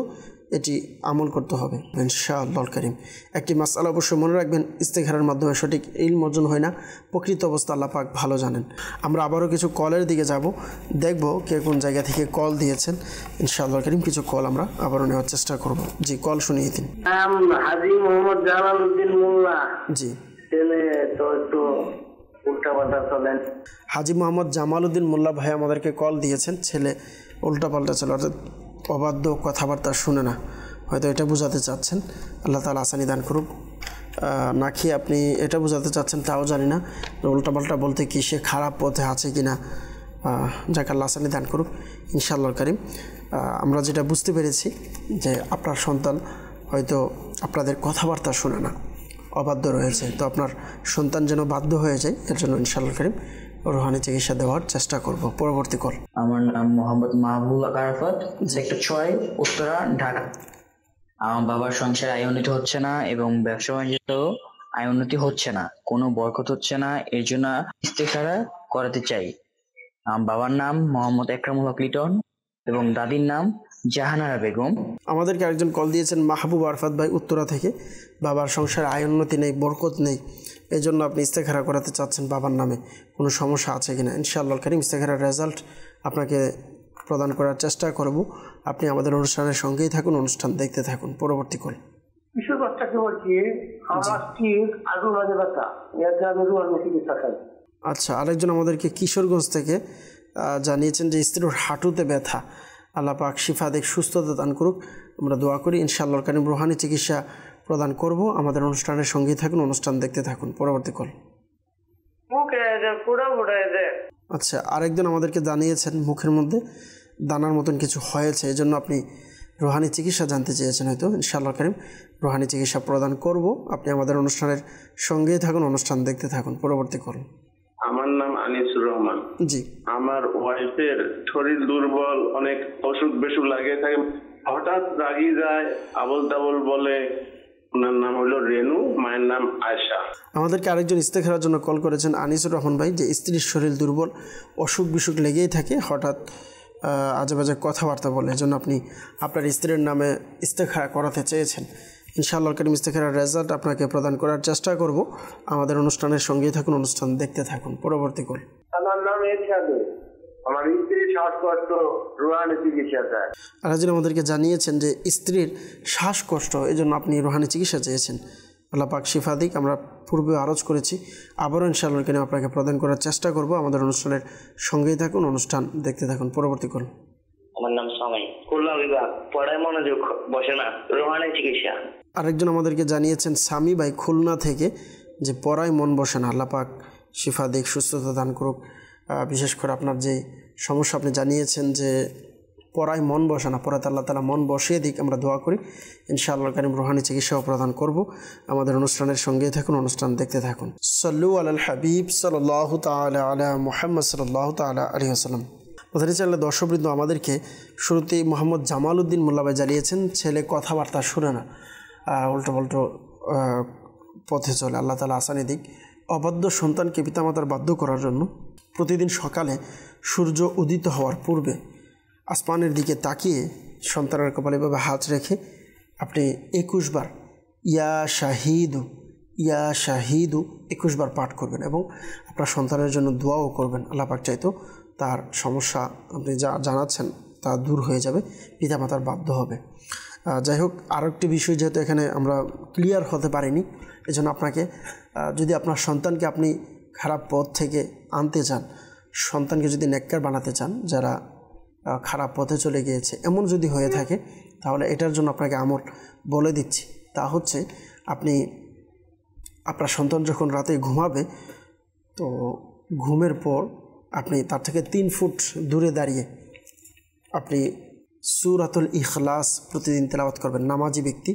এটি আমল করতে হবে ইনশাআল্লাহ কারীম। একটি মাসআলা অবশ্যই মনে রাখবেন, ইস্তেখারার মাধ্যমে সঠিক ইলম অর্জন হয় না, প্রকৃত অবস্থা আল্লাহ পাক ভালো জানেন। আমরা আবারও কিছু কলের দিকে যাব, দেখব কে কোন জায়গা থেকে কল দিয়েছেন। ইনশাআল্লাহ কারীম কিছু কল আমরা আবারও নেওয়ার চেষ্টা করব। জি, কল শুনিয়ে দিন। হাজী মোহাম্মদ জালালউদ্দিন মোল্লা। জি, ছেলে তো একটু উল্টাপাল্টা চলেন। হাজী মোহাম্মদ জামালউদ্দিন মোল্লা ভাই আমাদেরকে কল দিয়েছেন, ছেলে উল্টাপাল্টা চলে, অর্থাৎ অবাধ্য কথাবার্তা শুনে না, হয়তো এটা বোঝাতে চাচ্ছেন। আল্লাহ তাআলা আসানি দান করুক। নাকি আপনি এটা বোঝাতে চাচ্ছেন তাও জানি না, উল্টাপাল্টা বলতে কি সে খারাপ পথে আছে কি না, যাকে আল্লাহ আসানি দান করুক ইনশাআল্লাহ কারীম। আমরা যেটা বুঝতে পেরেছি যে আপনার সন্তান হয়তো আপনাদের কথাবার্তা শুনে না, অবাধ্য রয়েছে। তো আপনার সন্তান যেন বাধ্য হয়ে যায় এর জন্য ইনশাআল্লাহ কারীম রুহানি চিকিৎসা দেওয়ার চেষ্টা করব। পরবর্তী কল। আমার নাম মোহাম্মদ মাহবুব আরাফাত, সেক্টর 6, উত্তরা, ঢাকা। আমার বাবার সংসারে আয় উন্নতি হচ্ছে না এবং ব্যবসা বাণিজ্যেও আয় উন্নতি হচ্ছে না, কোনো বরকত হচ্ছে না, এই জন্য ইস্তেখারা করাতে চাই। আমার বাবার নাম মোহাম্মদ একরামুল হক লিটন এবং দাদির নাম জাহানারা বেগম। আমাদেরকে আরেকজন কল দিয়েছেন মাহবুব আরাফাত ভাই, উত্তরা থেকে। বাবার সংসারে আয় উন্নতি নেই, বরকত নেই, এই জন্য আপনি ইস্তেখারা করাতে চাচ্ছেন বাবার নামে, কোনো সমস্যা আছে কিনা। ইনশাআল্লাহ কারীম ইস্তেখারার রেজাল্ট আপনাকে প্রদান করার চেষ্টা করব। আপনি আমাদের অনুষ্ঠানের সঙ্গেই থাকুন, অনুষ্ঠান দেখতে থাকুন। পরবর্তী কল। কিশোর বাচ্চাকে বলছি আমার ঠিক আজু মাঝে ব্যথা, এতে আমি রুহানি চিকিৎসা খাই। আচ্ছা, আরেকজন আমাদেরকে কিশোরগঞ্জ থেকে জানিয়েছেন যে স্ত্রীর হাঁটুতে ব্যথা, আল্লাহ পাক শিফা দেখ, সুস্থতা দান করুক, আমরা দোয়া করি। ইনশাআল্লাহ কারীম রুহানি চিকিৎসা প্রদান করব। আমাদের অনুষ্ঠানের সঙ্গেই থাকুন, অনুষ্ঠান দেখতে থাকুন। পরবর্তী কল। আচ্ছা, আরেকজন আমাদেরকে জানিয়েছেন মুখের মধ্যে দানার মতন কিছু হয়েছে, এই জন্য আপনি রুহানি চিকিৎসা জানতে চেয়েছেন হয়তো। ইনশাআল্লাহ কারীম রুহানি চিকিৎসা প্রদান করব। আপনি আমাদের অনুষ্ঠানের সঙ্গেই থাকুন, অনুষ্ঠান দেখতে থাকুন। পরবর্তী কল। আমার নাম আনিসুর রহমান। জি, আমার ওয়াইফের শরীর দুর্বল, অনেক অসুখ বিসুখ লাগে থাকে, হঠাৎ রাগি যায়, আবল তাবল বলে। ওনার নাম হলো রেনু, মায়ের নাম আয়েশা। আমাদেরকে আরেকজন ইস্তেখারার জন্য কল করেছেন আনিসুর রহমান ভাই, যে স্ত্রীর শরীর দুর্বল, অসুখ বিসুখ লেগেই থাকে, হঠাৎ আজেবাজে কথাবার্তা বলে, এজন্য আপনি আপনার স্ত্রীর নামে ইস্তেখারা করাতে চেয়েছেন। ইনশাআল্লাহ কারীম ইস্তেখারার রেজাল্ট আপনাকে প্রদান করার চেষ্টা করব। আমাদের অনুষ্ঠানের সঙ্গেই থাকুন, অনুষ্ঠান দেখতে থাকুন। পরবর্তী কল। আমার নাম এরশাদ, আমার স্ত্রীর শ্বাসকষ্ট, রুহানি চিকিৎসা চাই। আলাজিন আমাদেরকে জানিয়েছেন যে স্ত্রীর শ্বাসকষ্ট, এই জন্য আপনি রুহানি চিকিৎসা চেয়েছেন। আল্লাহ পাক শিফা দিক। আমরা পূর্বে আরজ করেছি, আবারও ইনশাআল্লাহ কারীম আপনাকে প্রদান করার চেষ্টা করব। আমাদের অনুষ্ঠানের সঙ্গেই থাকুন, অনুষ্ঠান দেখতে থাকুন। পরবর্তী কল। আমার নাম সামাই, খুলনা বিভাগ, পড়ায় মনোযোগ বসে না, রুহানি চিকিৎসা। আরেকজন আমাদেরকে জানিয়েছেন সামি ভাই খুলনা থেকে, যে পড়ায় মন বসে না। আল্লাহ পাক শিফা দিক, সুস্থতা দান করুক। বিশেষ করে আপনার যে সমস্যা আপনি জানিয়েছেন যে পড়ায় মন বসে না, পড়াতে আল্লাহ তাআলা মন বসিয়ে দিক, আমরা দোয়া করি। ইনশাআল্লাহ কারীম রুহানি চিকিৎসাও প্রদান করব। আমাদের অনুষ্ঠানের সঙ্গেই থাকুন, অনুষ্ঠান দেখতে থাকুন। সাল্লু আলাল হাবিব সাল্লাল্লাহু তাআলা আলা মুহাম্মদ সাল্লাল্লাহু তাআলা আলাইহি ওয়াসাল্লাম। প্রধান চ্যানেলের দর্শকবৃন্দ, আমাদেরকে শুরুতেই মোহাম্মদ জামাল উদ্দিন মোল্লা ভাই জানিয়েছেন ছেলে কথাবার্তা শুনে না, উল্টো পাল্টো পথে চলে। আল্লাহ তাআলা আসানি দিক। অবাধ্য সন্তানকে পিতামাতার বাধ্য করার জন্য প্রতিদিন সকালে সূর্য উদিত হওয়ার পূর্বে আসমানের দিকে তাকিয়ে সন্তানের কপালে এভাবে হাত রেখে আপনি 21 বার ইয়া শাহিদু ইয়া শাহিদু 21 বার পাঠ করবেন এবং আপনার সন্তানের জন্য দোয়াও করবেন। আল্লাহ পাক চাইতো তার সমস্যা আপনি যা জানাচ্ছেন তা দূর হয়ে যাবে, পিতামাতার বাধ্য হবে। যাই হোক, আরও একটি বিষয় যেহেতু এখানে আমরা ক্লিয়ার হতে পারিনি, এজন্য আপনাকে, যদি আপনার সন্তানকে আপনি খারাপ পথ থেকে আনতে চান, সন্তানকে যদি নেককার বানাতে চান, যারা খারাপ পথে চলে গিয়েছে এমন যদি হয়ে থাকে, তাহলে এটার জন্য আপনাকে আমল বলে দিচ্ছি। তা হচ্ছে, আপনি আপনার সন্তান যখন রাতে ঘুমাবে, তো ঘুমের পর আপনি তার থেকে 3 ফুট দূরে দাঁড়িয়ে আপনি সূরাতুল ইখলাস প্রতিদিন তেলাওয়াত করবেন। নামাজি ব্যক্তি,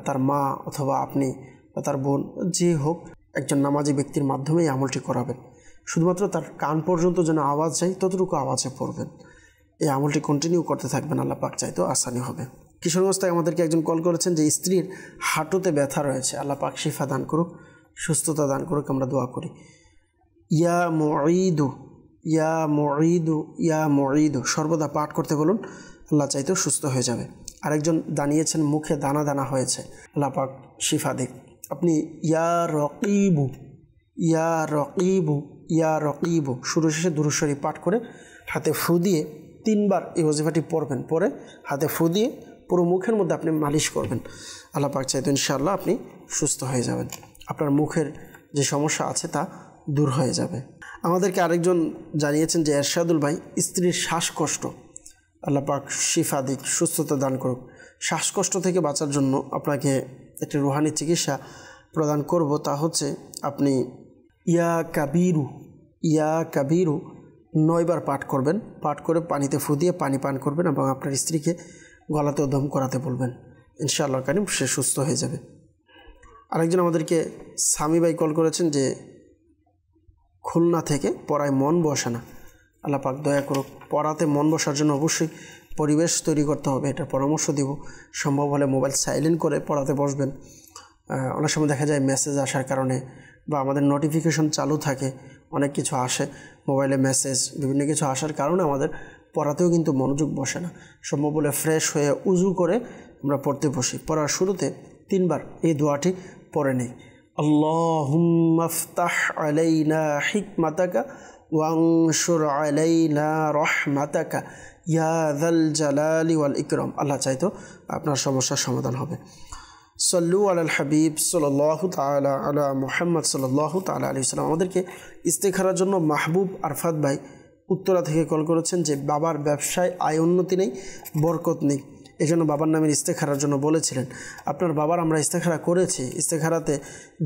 তার মা অথবা আপনি বা তার বোন, যে হোক, একজন নামাজি ব্যক্তির মাধ্যমে এই আমলটি করাবেন। শুধুমাত্র তার কান পর্যন্ত যেন আওয়াজ যায় ততটুকু আওয়াজে পড়বেন। এই আমলটি কন্টিনিউ করতে থাকবেন, আল্লাহ পাক চাইতো আসানি হবে। কিশোরগঞ্জ থেকে আমাদেরকে একজন কল করেছেন যে স্ত্রীর হাঁটুতে ব্যথা রয়েছে। আল্লাহ পাক শিফা দান করুক, সুস্থতা দান করুক, আমরা দোয়া করি। ইয়া মুঈদু ইয়া মুঈদু ইয়া মুঈদু সর্বদা পাঠ করতে বলুন, আল্লাহ চাইতো সুস্থ হয়ে যাবে। আরেকজন জানিয়েছেন মুখে দানা দানা হয়েছে, আল্লাহ পাক শিফা দিক। আপনি ইয়া রকিবু ইয়া রকিবু ইয়া রকিবু শুরু শেষে দুরূদ শরীফ পাঠ করে হাতে ফু দিয়ে 3 বার এই ওজিফাটি পড়বেন। পরে হাতে ফু দিয়ে পুরো মুখের মধ্যে আপনি মালিশ করবেন। আল্লাহ পাক চাইতো ইনশাআল্লাহ আপনি সুস্থ হয়ে যাবেন, আপনার মুখের যে সমস্যা আছে তা দূর হয়ে যাবে। আমাদেরকে আরেকজন জানিয়েছেন যে এরশাদুল ভাই, স্ত্রীর শ্বাসকষ্ট, আল্লাহ পাক শিফা দিক, সুস্থতা দান করুক। শ্বাসকষ্ট থেকে বাঁচার জন্য আপনাকে একটি রুহানি চিকিৎসা প্রদান করব। তা হচ্ছে, আপনি ইয়া কাবিরু 9 বার পাঠ করবেন। পাঠ করে পানিতে ফু দিয়ে পানি পান করবেন এবং আপনার স্ত্রীকে গলাতে দম করাতে বলবেন। ইনশাআল্লাহ কারীম সে সুস্থ হয়ে যাবে। আরেকজন আমাদেরকে সামি ভাই কল করেছেন যে খুলনা থেকে পড়ায় মন বসে না। আল্লাহ পাক দয়া করুক। পড়াতে মন বসার জন্য অবশ্যই পরিবেশ তৈরি করতে হবে, এটা পরামর্শ দিব। সম্ভব হলে মোবাইল সাইলেন্ট করে পড়াতে বসবেন। অনেক সময় দেখা যায় মেসেজ আসার কারণে বা আমাদের নোটিফিকেশন চালু থাকে, অনেক কিছু আসে মোবাইলে, মেসেজ, বিভিন্ন কিছু আসার কারণে আমাদের পড়াতেও কিন্তু মনোযোগ বসে না। সম্ভব হলে ফ্রেশ হয়ে উজু করে আমরা পড়তে বসি। পড়ার শুরুতে 3 বার এই দোয়াটি পড়ে নিই। আল্লাহুম্মা ইফতাহ আলাইনা হিকমাতাকা ওয়ানশুর আলাইনা রাহমাতাকা ইয়া যাল জালালি ওয়াল ইকরাম। আল্লাহ চাইতো আপনার সমস্যার সমাধান হবে। সাল্লু আলাল হাবিব সাল্লাল্লাহু তাআলা আলা মুহাম্মদ সাল্লাল্লাহু তাআলা আলাইহি ওয়াসাল্লাম। আমাদেরকে ইস্তেখারার জন্য মাহবুব আরফাত ভাই উত্তরা থেকে কল করেছেন যে বাবার ব্যবসায় আয় উন্নতি নেই, বরকত নেই, এই জন্য বাবার নামের ইস্তেখারার জন্য বলেছিলেন। আপনার বাবার আমরা ইস্তেখারা করেছি। ইস্তেখারাতে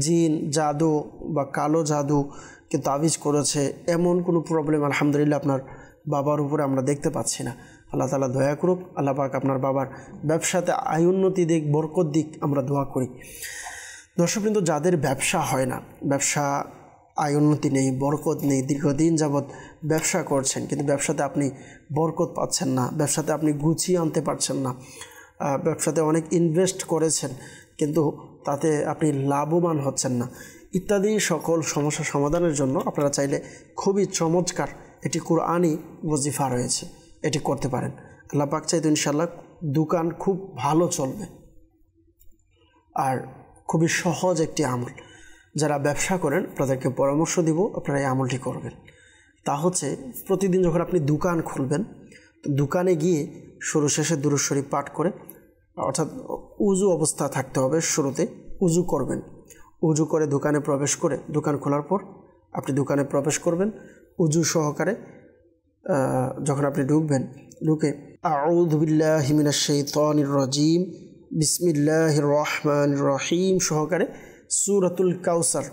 জিন, জাদু বা কালো জাদু কিন্তু তাবিজ করেছে, এমন কোনো প্রবলেম আলহামদুলিল্লাহ আপনার বাবার উপরে আমরা দেখতে পাচ্ছি না। আল্লাহ তাআলা দয়া করুক, আল্লাহ পাক আপনার বাবার ব্যবসাতে আয় উন্নতি দিক, বরকত দিক, আমরা দোয়া করি। দর্শক, কিন্তু যাদের ব্যবসা হয় না, ব্যবসা আয় উন্নতি নেই, বরকত নেই, দীর্ঘদিন যাবৎ ব্যবসা করছেন কিন্তু ব্যবসাতে আপনি বরকত পাচ্ছেন না, ব্যবসাতে আপনি গুছিয়ে আনতে পারছেন না, ব্যবসাতে অনেক ইনভেস্ট করেছেন কিন্তু তাতে আপনি লাভবান হচ্ছেন না, ইত্যাদি সকল সমস্যা সমাধানের জন্য আপনারা চাইলে খুবই চমৎকার একটি কুরআনি ওজিফা রয়েছে। এটি করতে পারেন। আল্লাহ পাক চাইতো ইনশাআল্লাহ দোকান খুব ভালো চলবে। আর খুবই সহজ একটি আমল, যারা ব্যবসা করেন তাদেরকে পরামর্শ দিব আপনারা এই আমলটি করবেন। তা হচ্ছে প্রতিদিন যখন আপনি দোকান খুলবেন, দোকানে গিয়ে শুরু শেষে দুরূদ শরীফ পাঠ করে, অর্থাৎ উজু অবস্থা থাকতে হবে, শুরুতে উজু করবেন। উজু করে দোকানে প্রবেশ করে, দোকান খোলার পর আপনি দোকানে প্রবেশ করবেন উজু সহকারে। যখন আপনি ঢুকে আউযু বিল্লাহি মিনাশ শাইতানির রাজিম বিসমিল্লাহির রহমানির রহিম সহকারে সূরাতুল কাউসার,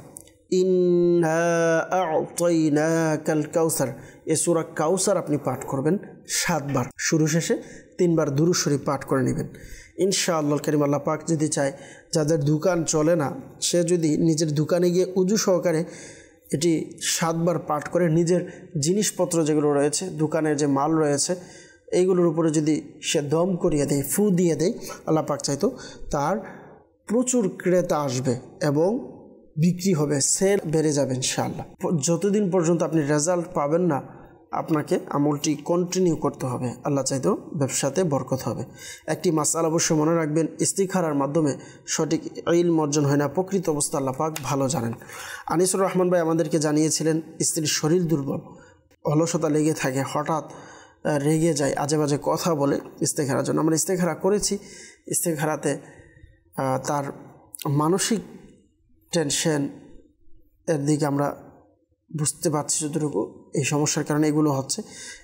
ইন্না আ'তাইনাকাল কাউসার, এই সূরা কাউসার আপনি পাঠ করবেন 7 বার, শুরু শেষে 3 বার দুরূদ শরীফ পাঠ করে নেবেন। ইনশাআল্লাহ কারীম আল্লাহ পাক যদি চায়, যাদের দোকান চলে না সে যদি নিজের দোকানে গিয়ে উজু সহকারে এটি 7 বার পাঠ করে নিজের জিনিসপত্র যেগুলো রয়েছে, দোকানের যে মাল রয়েছে, এইগুলোর উপরে যদি সে দম করিয়ে দেয়, ফু দিয়ে দেয়, আল্লাহ পাক চাইতো তার প্রচুর ক্রেতা আসবে এবং বিক্রি হবে, সেল বেড়ে যাবে ইনশাআল্লাহ। যতদিন পর্যন্ত আপনি রেজাল্ট পাবেন না, আপনাকে আমলটি কন্টিনিউ করতে হবে। আল্লাহ চাইতো ব্যবসাতে বরকত হবে। একটি মাসআলা অবশ্যই মনে রাখবেন, ইস্তিখারার মাধ্যমে সঠিক ইলম অর্জন হয় না, প্রকৃত অবস্থা আল্লাহ পাক ভালো জানেন। আনিসুর রহমান ভাই আমাদেরকে জানিয়েছিলেন স্ত্রীর শরীর দুর্বল, অলসতা লেগে থাকে, হঠাৎ রেগে যায়, আজে বাজে কথা বলে, ইস্তিখারার জন্য আমরা ইস্তিখারা করেছি। ইস্তিখারাতে তার মানসিক টেনশন এর দিকে আমরা বুঝতে পারছি যতটুকু, এই সমস্যার কারণে এগুলো হচ্ছে।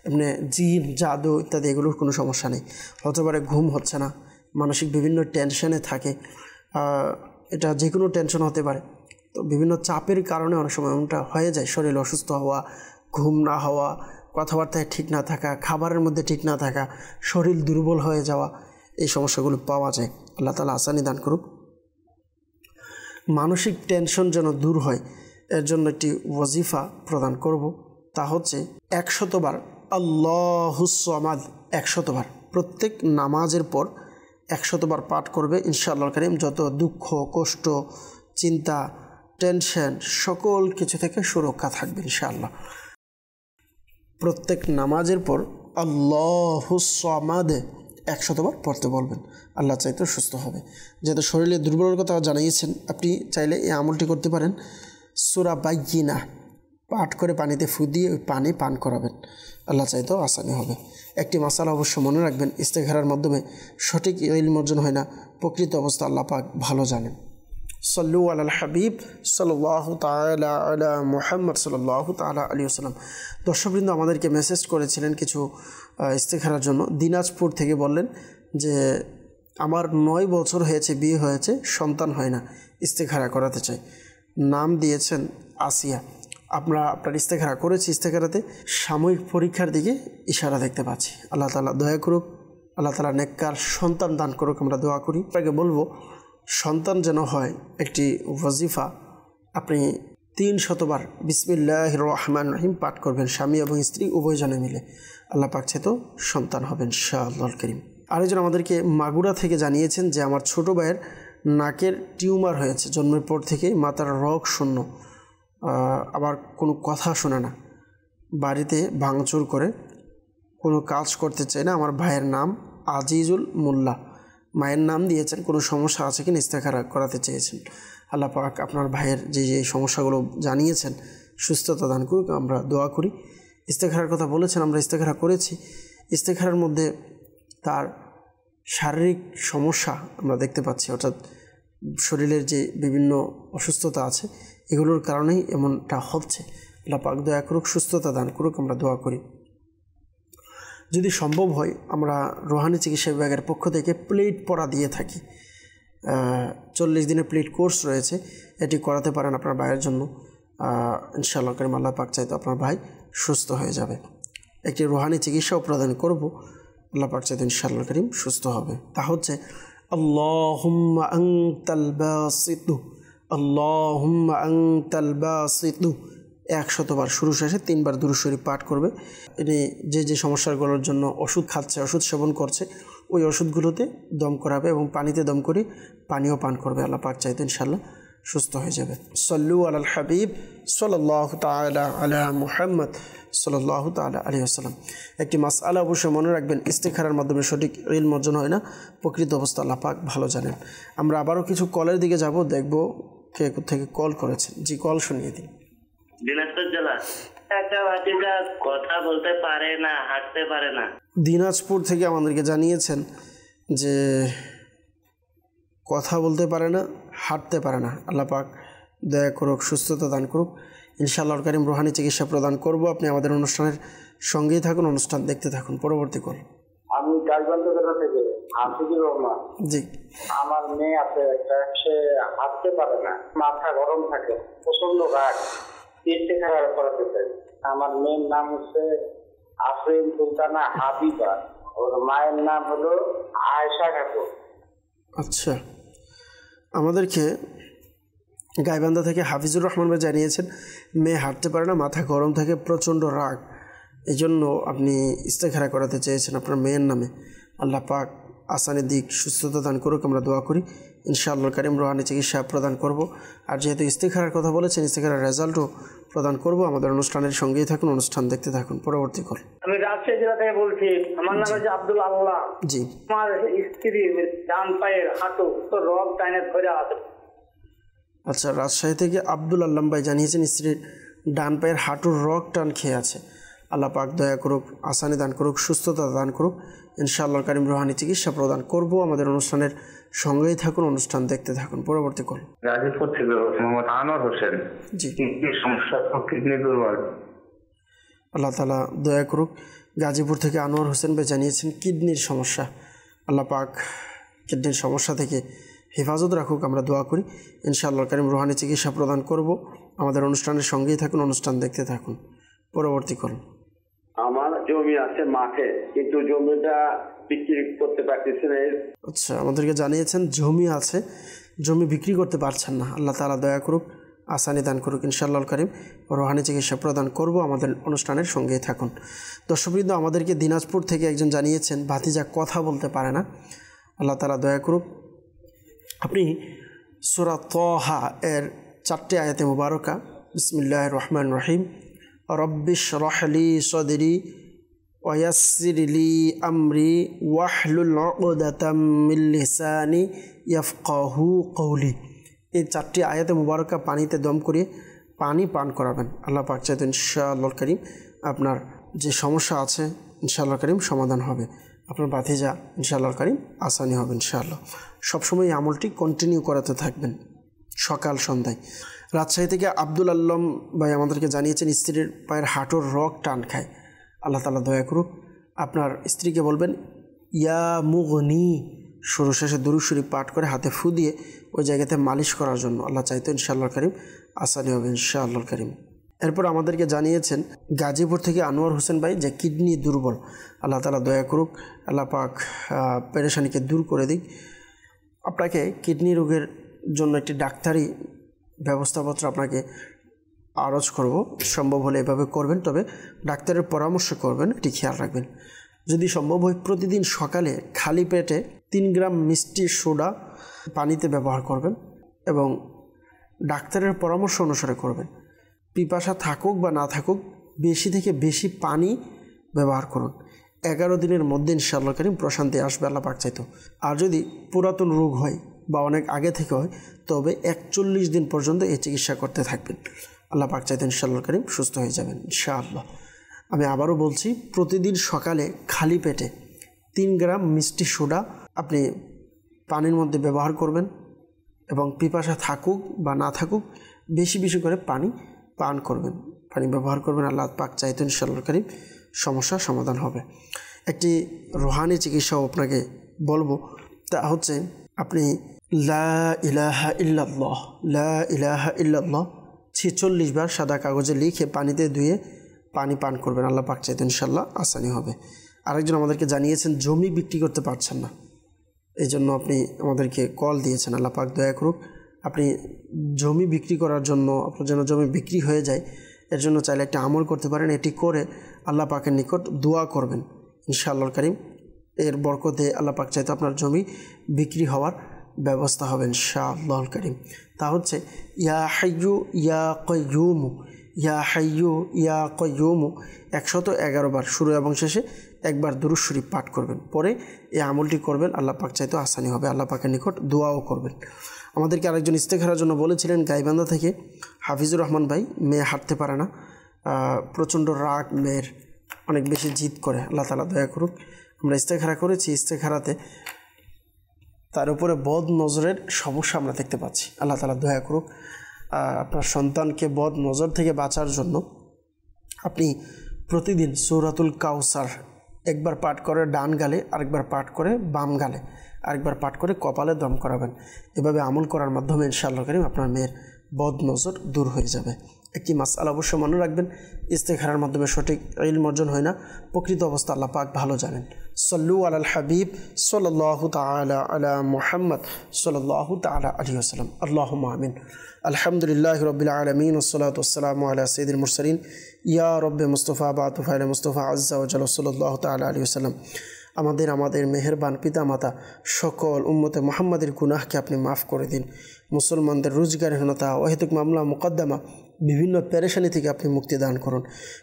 এমনি জিন, জাদু ইত্যাদি এগুলোর কোনো সমস্যা নেই। হতে পারে ঘুম হচ্ছে না, মানসিক বিভিন্ন টেনশনে থাকে, এটা যে কোনো টেনশন হতে পারে। তো বিভিন্ন চাপের কারণে অনেক সময় এমনটা হয়ে যায়, শরীর অসুস্থ হওয়া, ঘুম না হওয়া, কথাবার্তায় ঠিক না থাকা, খাবারের মধ্যে ঠিক না থাকা, শরীর দুর্বল হয়ে যাওয়া, এই সমস্যাগুলো পাওয়া যায়। আল্লাহ তাআলা আসানি দান করুক। মানসিক টেনশন যেন দূর হয়, এর জন্য একটি ওয়াজিফা প্রদান করব, তা হচ্ছে 100 বার আল্লাহুস সামাদ, 100 বার প্রত্যেক নামাজের পর 100 বার পাঠ করবে। ইনশাআল্লাহ কারীম যত দুঃখ, কষ্ট, চিন্তা, টেনশন সকল কিছু থেকে সুরক্ষা থাকবে ইনশাআল্লাহ। প্রত্যেক নামাজের পর আল্লাহুস সামাদ 100 বার পড়তে বলবেন, আল্লাহ চাইতে সুস্থ হবে। যেহেতু শরীরে দুর্বলের কথা জানিয়েছেন, আপনি চাইলে এই আমলটি করতে পারেন। সূরা বাইয়িনা পাঠ করে পানিতে ফু দিয়ে ওই পানি পান করাবেন, আল্লাহ চাইতেও আসানি হবে। একটি মাসালা অবশ্য মনে রাখবেন, ইস্তেখারার মাধ্যমে সঠিক ইলম অর্জন হয় না, প্রকৃত অবস্থা আল্লাহ পাক ভালো জানেন। সল্লু আলাল হাবিব সাল্লাল্লাহু তাআলা আলা মুহাম্মদ সাল্লাল্লাহু তাআলা আলাইহি ওয়াসাল্লাম। দর্শকবৃন্দ আমাদেরকে মেসেজ করেছিলেন কিছু ইস্তেখারার জন্য। দিনাজপুর থেকে বললেন যে আমার 9 বছর হয়েছে, বিয়ে হয়েছে, সন্তান হয় না, ইস্তেখারা করাতে চাই। নাম দিয়েছেন আসিয়া। আপনার ইস্তেখারা করেছি। ইস্তেখারাতে সাময়িক পরীক্ষার দিকে ইশারা দেখতে পাচ্ছি। আল্লাহ তাআলা দয়া করুক, আল্লাহ তাআলা নেককার সন্তান দান করুক, আমরা দোয়া করি। আপনাকে বলবো সন্তান যেন হয়, একটি ওয়াজিফা আপনি 300 বার বিসমিল্লাহির রহমানির রহিম পাঠ করবেন, স্বামী এবং স্ত্রী উভয়জনে মিলে। আল্লাহ পাক চাইতো সন্তান হবেন ইনশাআল্লাহুল কারীম। আরেকজন আমাদেরকে মাগুরা থেকে জানিয়েছেন যে আমার ছোট ভাইয়ের নাকের টিউমার হয়েছে, জন্মের পর থেকেই মাথার রগ শূন্য, আবার কোনো কথা শোনে না, বাড়িতে ভাঙচুর করে, কোনো কাজ করতে চায় না। আমার ভাইয়ের নাম আজিজুল মোল্লা, মায়ের নাম দিয়েছেন। কোনো সমস্যা আছে কিনা ইস্তেখারা করাতে চেয়েছেন। আল্লাহ পাক আপনার ভাইয়ের যে সমস্যাগুলো জানিয়েছেন সুস্থতা দান করুক, আমরা দোয়া করি। ইস্তেখারার কথা বলেছেন, আমরা ইস্তেখারা করেছি। ইস্তেখারার মধ্যে তার শারীরিক সমস্যা আমরা দেখতে পাচ্ছি, অর্থাৎ শরীরের যে বিভিন্ন অসুস্থতা আছে এগুলোর কারণেই এমনটা হচ্ছে। আল্লাহ পাক দয়া করুক, সুস্থতা দান করুক, আমরা দোয়া করি। যদি সম্ভব হয় আমরা রোহানি চিকিৎসা বিভাগের পক্ষ থেকে প্লেট পড়া দিয়ে থাকি। 40 দিনের প্লেট কোর্স রয়েছে, এটি করাতে পারেন আপনার ভাইয়ের জন্য। ইনশাআল্লাহ কারীম আল্লাহ পাক চাইতো আপনার ভাই সুস্থ হয়ে যাবে। একটি রোহানি চিকিৎসাও প্রদান করব, আল্লাহ পাক চাইতো ইনশাআল্লাহ কারীম সুস্থ হবে। তা হচ্ছে আল্লাহুম্মা আনতাল বাসিতু, আল্লাহুম্মা আনতাল বাসিতু 100 বার, শুরু শেষে 3 বার দুরূদ শরীফ পাঠ করবে। এটি যে সমস্যাগুলোর জন্য ওষুধ খাচ্ছে, ওষুধ সেবন করছে, ওই ওষুধগুলোতে দম করাবে এবং পানিতে দম করে পানিও পান করবে। আল্লাহ পাক চাইতো ইনশাআল্লাহ সুস্থ হয়ে যাবে। সাল্লু আলাল হাবিব সাল্লাল্লাহু তাআলা আলা মুহাম্মদ সাল্লাল্লাহু তাআলা আলাইহি ওয়াসাল্লাম। একটি মাসআলা অবশ্যই মনে রাখবেন, ইস্তিখারার মাধ্যমে সঠিক ইলম অর্জন হয় না, প্রকৃত অবস্থা আল্লাহ পাক ভালো জানেন। আমরা আবারও কিছু কলের দিকে যাব, দেখব কে থেকে কল করেছেন। জি, কল শুনিয়ে দিন। দিনাজপুর জেলা একটা ভাতিজা কথা বলতে পারে না, হাঁটতে পারে না। দিনাজপুর থেকে আমাদেরকে জানিয়েছেন যে কথা বলতে পারে না, হাঁটতে পারে না। আল্লাহ পাক দয়া করুক, সুস্থতা দান করুক। ইনশাআল্লাহর কারীম রুহানি চিকিৎসা প্রদান করব। আপনি আমাদের অনুষ্ঠানের সঙ্গেই থাকুন, অনুষ্ঠান দেখতে থাকুন। পরবর্তী কল। আমি গাইবান্ধা জেলা থেকে হাফিজুর রহমান। জি, আমার মেয়ে আছে একটা, সে হাঁটতে পারে না, মাথা গরম থাকে, প্রচন্ড রাগ, ইস্তেখারা করাতে চাই। আমার মেয়ের নাম হচ্ছে আফরিন সুলতানা হাবিবা, ওর মায়ের নাম হলো আয়েশা খাতুন। আচ্ছা, আমাদেরকে গাইবান্ধা থেকে হাফিজুর রহমান ভাই জানিয়েছেন মেয়ে হাঁটতে পারে না, মাথা গরম থাকে, প্রচণ্ড রাগ, এই জন্য আপনি ইস্তেখারা করাতে চেয়েছেন আপনার মেয়ের নামে। আল্লাহ পাক আসানের দিক, সুস্থতা দান করুক, আমরা দোয়া করি। ইনশাআল্লাহর কারীম রুহানি চিকিৎসা প্রদান করব। আর যেহেতু ইস্তেখারার কথা বলেছেন, ইস্তেখারার রেজাল্টও প্রদান করব। আমাদের অনুষ্ঠানের সঙ্গেই থাকুন, অনুষ্ঠান দেখতে থাকুন। পরবর্তী কল। আমি রাজশাহী জেলা থেকে বলছি, আমার নাম হচ্ছে আব্দুল আল্লাহ। জি, আমার স্ত্রীর ডান পায়ের হাঁটু তো রগ টাইনে ধরে আছে। আচ্ছা, রাজশাহী থেকে আব্দুল আল্লাহ ভাই জানিয়েছেন স্ত্রীর ডান পায়ের হাঁটুর রগ টান খেয়ে আছে। আল্লাহ পাক দয়া করুক, আসানি দান করুক, সুস্থতা দান করুক। ইনশাআল্লাহর কারীম রুহানি চিকিৎসা প্রদান করব। আমাদের অনুষ্ঠানের সঙ্গেই থাকুন, অনুষ্ঠান দেখতে থাকুন। পরবর্তী কল। গাজীপুর থেকে মোহাম্মদ আনোয়ার হোসেন। জি, কিডনি সমস্যা, কিডনি দুর্বল। আল্লাহ তাআলা দয়া করুক। গাজীপুর থেকে আনোয়ার হোসেন ভাই জানিয়েছেন কিডনির সমস্যা। আল্লাহ পাক কিডনির সমস্যা থেকে হেফাজত রাখুক, আমরা দোয়া করি। ইনশাআল্লাহর কারীম রুহানি চিকিৎসা প্রদান করব। আমাদের অনুষ্ঠানের সঙ্গেই থাকুন, অনুষ্ঠান দেখতে থাকুন। পরবর্তী কল। আমার জমি আছে মাঠে, কিন্তু জমিটা বিক্রি করতে পারতেছি না। আচ্ছা, আমাদেরকে জানিয়েছেন জমি আছে, জমি বিক্রি করতে পারছেন না। আল্লাহ তাআলা দয়া করুক, আসানি দান করুক। ইনশাআল্লাহর কারীম রুহানি চিকিৎসা প্রদান করব। আমাদের অনুষ্ঠানের সঙ্গেই থাকুন। দর্শকবৃন্দ, আমাদেরকে দিনাজপুর থেকে একজন জানিয়েছেন ভাতিজা কথা বলতে পারে না। আল্লাহ তাআলা দয়া করুক। আপনি সূরা তাহা এর 4টি আয়াতে মুবারকা, বিসমিল্লাহির রহমানির রহিম, রব্বিশ রহলি সদরি ওয়াসসির লি আমরি ওয়াহলুল উকদাতাম মিন লিসানি ইয়াফকাহু কওলি, এই 4টি আয়াতে মুবারকা পানিতে দম করে পানি পান করাবেন। আল্লাহ পাক চাইতেন ইনশাআল্লাহর কারীম আপনার যে সমস্যা আছে ইনশাআল্লাহর কারীম সমাধান হবে। আপনার ভাতিজা ইনশাআল্লাহর কারীম আসানি হবে ইনশাআল্লাহ। সবসময় এই আমলটি কন্টিনিউ করাতে থাকবেন, সকাল সন্ধ্যায়। রাজশাহী থেকে আব্দুল আল্লাম ভাই আমাদেরকে জানিয়েছেন স্ত্রীর পায়ের হাঁটুর রগ টান খায়। আল্লাহ তাআলা দয়া করুক। আপনার স্ত্রীকে বলবেন ইয়া মুগনি, শুরু শেষে দুরূদ শরীফ পাঠ করে হাতে ফু দিয়ে ওই জায়গাতে মালিশ করার জন্য। আল্লাহ চাইতো ইনশাআল্লাহর কারীম আসানি হবে ইনশাআল্লাহর কারীম। এরপর আমাদেরকে জানিয়েছেন গাজীপুর থেকে আনোয়ার হোসেন ভাই যে কিডনি দুর্বল। আল্লাহ তাআলা দয়া করুক, আল্লাহ পাক পেরেশানিকে দূর করে দিক। আপনাকে কিডনি রোগের জন্য একটি ডাক্তারি ব্যবস্থাপত্র আপনাকে আরজ করব, সম্ভব হলে এভাবে করবেন, তবে ডাক্তারের পরামর্শ করবেন, এটি খেয়াল রাখবেন। যদি সম্ভব হয় প্রতিদিন সকালে খালি পেটে 3 গ্রাম মিষ্টি সোডা পানিতে ব্যবহার করবেন এবং ডাক্তারের পরামর্শ অনুসারে করবেন। পিপাসা থাকুক বা না থাকুক বেশি থেকে বেশি পানি ব্যবহার করুন। 11 দিনের মধ্যে ইনশাআল্লাহ কারীম প্রশান্তি আসবে, আল্লাহ পাক চাইতো। আর যদি পুরাতন রোগ হয় বা অনেক আগে থেকে হয় তবে 41 দিন পর্যন্ত এই চিকিৎসা করতে থাকবেন। আল্লাহ পাক চাইতো ইনশাআল্লাহ কারীম সুস্থ হয়ে যাবেন ইনশাআল্লাহ। আমি আবারও বলছি, প্রতিদিন সকালে খালি পেটে 3 গ্রাম মিষ্টি সোডা আপনি পানির মধ্যে ব্যবহার করবেন এবং পিপাসা থাকুক বা না থাকুক বেশি বেশি করে পানি পান করবেন, পানি ব্যবহার করবেন। আল্লাহ পাক চাইতো ইনশাআল্লাহ কারীম সমস্যার সমাধান হবে। একটি রুহানি চিকিৎসাও আপনাকে বলবো, তা হচ্ছে আপনি লা ইলাহা ইল্লাল্লাহ, লা ইলাহা ইল্লাল্লাহ 46 বার সাদা কাগজে লিখে পানিতে ধুয়ে পানি পান করবেন। আল্লাহ পাক চাইতেন ইনশাআল্লাহ আসানি হবে। আরেকজন আমাদেরকে জানিয়েছেন জমি বিক্রি করতে পারছেন না, এই জন্য আপনি আমাদেরকে কল দিয়েছেন। আল্লাহ পাক দয়া করুক, আপনি জমি বিক্রি করার জন্য, আপনার যেন জমি বিক্রি হয়ে যায় এর জন্য চাইলে একটা আমল করতে পারেন। এটি করে আল্লাহ পাকের নিকট দোয়া করবেন ইনশাআল্লাহর কারীম। এর বরকতে আল্লাহ পাক চাইতে আপনার জমি বিক্রি হওয়ার ব্যবস্থা হবে ইনশাআল্লাহুল কারীম। তা হচ্ছে ইয়া হাইয়ু ইয়া কাইয়ুম, ইয়া হাইয়ু ইয়া কাইয়ুম 111 বার শুরু এবং শেষে একবার দুরূদ শরীফ পাঠ করবেন। পরে এই আমলটি করবেন, আল্লাহ পাক চাইতে আসানি হবে, আল্লাহ পাকের নিকট দোয়াও করবেন। আমাদেরকে আরেকজন ইস্তেখারার জন্য বলেছিলেন গাইবান্ধা থেকে হাফিজুর রহমান ভাই, মেয়ে হাঁটতে পারে না, প্রচণ্ড রাগ, মেয়ের অনেক বেশি জিদ করে, আল্লাহ তাআলা দয়া করুক। আমরা ইস্তেখারা করেছি, ইস্তেখারাতে তার উপরে বদ নজরের সমস্যা আমরা দেখতে পাচ্ছি, আল্লাহ তাআলা দয়া করুক। আপনার সন্তানকে বদ নজর থেকে বাঁচার জন্য আপনি প্রতিদিন সূরাতুল কাউসার একবার পাঠ করে ডান গালে, আরেকবার পাঠ করে বাম গালে, আরেকবার পাঠ করে কপালে দম করাবেন। এভাবে আমল করার মাধ্যমে ইনশাআল্লাহ কারীম আপনার মেয়ের বদ নজর দূর হয়ে যাবে। একটি মাসআলা অবশ্যই মনে রাখবেন, ইস্তেখারার মাধ্যমে সঠিক ইলম অর্জন হয় না, প্রকৃত অবস্থা আল্লাহ পাক ভালো জানেন। সল্লু আলাল হাবিব সাল্লাল্লাহু তাআলা আলা মুহাম্মদ সাল্লাল্লাহু তাআলা আলাইহি ওয়াসাল্লাম। আল্লাহুম্মা আমিন। আলহামদুলিল্লাহি রাব্বিল আলামিন ওয়াসসালাতু ওয়াসসালামু আলা সাইয়্যিদিল মুরসালিন ইয়া রাব্বে মুস্তাফা বাতু ফাইলা মুস্তাফা আযজা ওয়া জাল্লা সাল্লাল্লাহু তাআলা আলাইহি ওয়াসাল্লাম। আমাদের মেহেরবান পিতা মাতা সকল উম্মতে মুহাম্মাদের গুনাহকে আপনি মাফ করে দিন। মুসলমানদের রোজগারহীনতা, অহেতুক মামলা মোকদ্দমা, বিভিন্ন পেরেশানি থেকে আপনি মুক্তি দান করুন।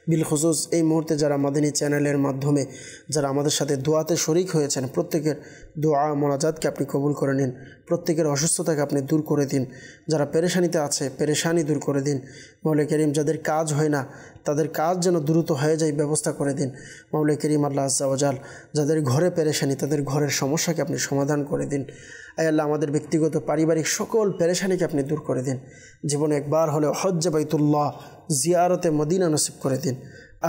বিলখুসুস এই মুহূর্তে যারা মাদানী চ্যানেলের মাধ্যমে যারা আমাদের সাথে দোয়াতে শরিক হয়েছেন, প্রত্যেকের দোয়া মোনাজাতকে আপনি কবুল করে নিন, প্রত্যেকের অসুস্থতাকে আপনি দূর করে দিন। যারা পেরেশানিতে আছে পেরেশানি দূর করে দিন। মাওলা করিম যাদের কাজ হয় না তাদের কাজ যেন দ্রুত হয়ে যায় ব্যবস্থা করে দিন। মাওলা করিম আল্লাহ আজ্জা ওয়া জাল যাদের ঘরে পেরেশানি তাদের ঘরের সমস্যাকে আপনি সমাধান করে দিন। আয় আল্লাহ আমাদের ব্যক্তিগত পারিবারিক সকল পেরেশানিকে আপনি দূর করে দিন। জীবনে একবার হলেও হজ্জে বাইতুল্লাহ জিয়ারতে মদিনা নসিব করে দিন।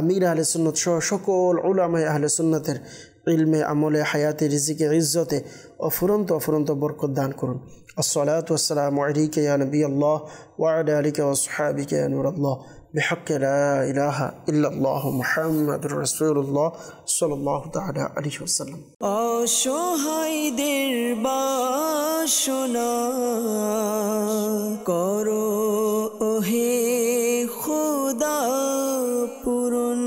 আমির আহলে সুন্নত সহ সকল উলামায়ে আহলে সুন্নতের ইলমে, আমলে, হায়াতে, রিজিকে, ইজ্জতে অফুরন্ত বরকত দান করুন। আসসালাতু ওয়াসসালামু আলাইকা ইয়া নবিয়াল্লাহ ওয়া আলা আলিকা ওয়া আসহাবিকা ইয়া নূরাল্লাহ বিহাক্কি লা ইলাহা ইল্লাল্লাহু মুহাম্মাদুর রাসূলুল্লাহ সাল্লাল্লাহু তাআলা আলাইহি ওয়াসাল্লাম। অসহায়দের বাসনা করো ওহে খোদা পূরণ।